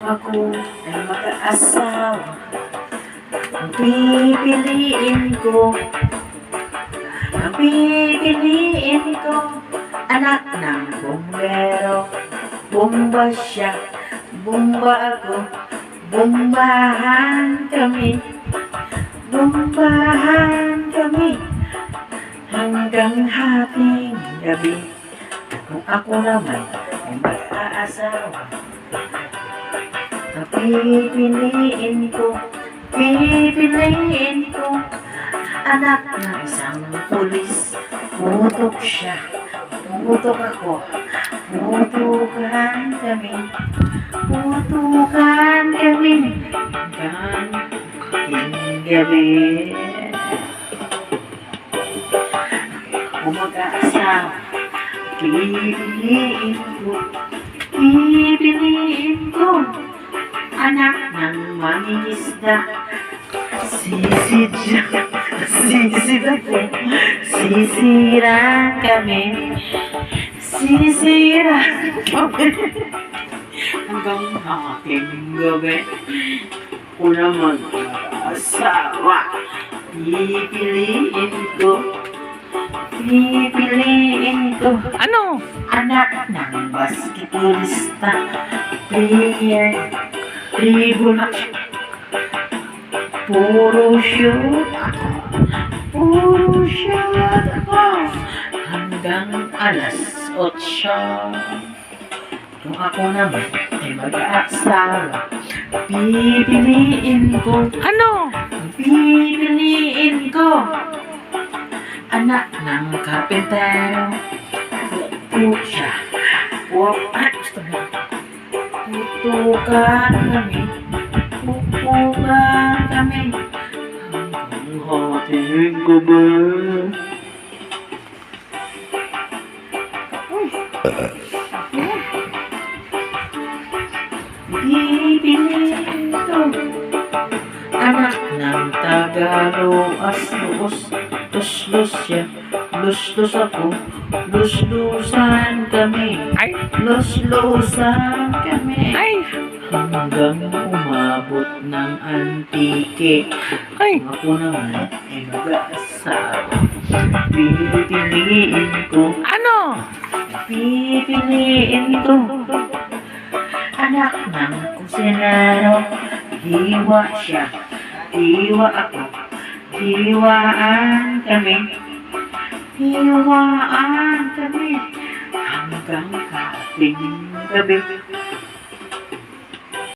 ako ay mag-aasawa, ang pipiliin ko, anak ng bumbero. Bomba siya, bomba ako, bombahan kami hanggang hating gabi. Kung ako naman ay mag-aasawa, ang pipiliin ko, anak ng isang pulis. Mutok siya, mutok ako, mutukan kami hanggang hating gabi. Kung mag-aasawa, pipiliin ko, anak ng mangingisda. Sisid ako, sisira kami hanggang hating gabi. Kung naman mag-aasawa, pipiliin ko, Ano? anak ng basketballista, player, dribble, puro shoot ako hanggang alas 8. Kung ako naman ay mag-aasawa, pipiliin ko, anak ng karpentero. Putukan kami hanggang hating gabi. Pipiliin ko, anak ng Tagaloas, luslos siya, luslos ako, luslusan kami hanggang umabot ng antike. Ako naman ay mag-aasawa, pipiliin ko, anak ng kusinero. Hiwa siya, hiwa ako, hiwaan kami hanggang hating gabi.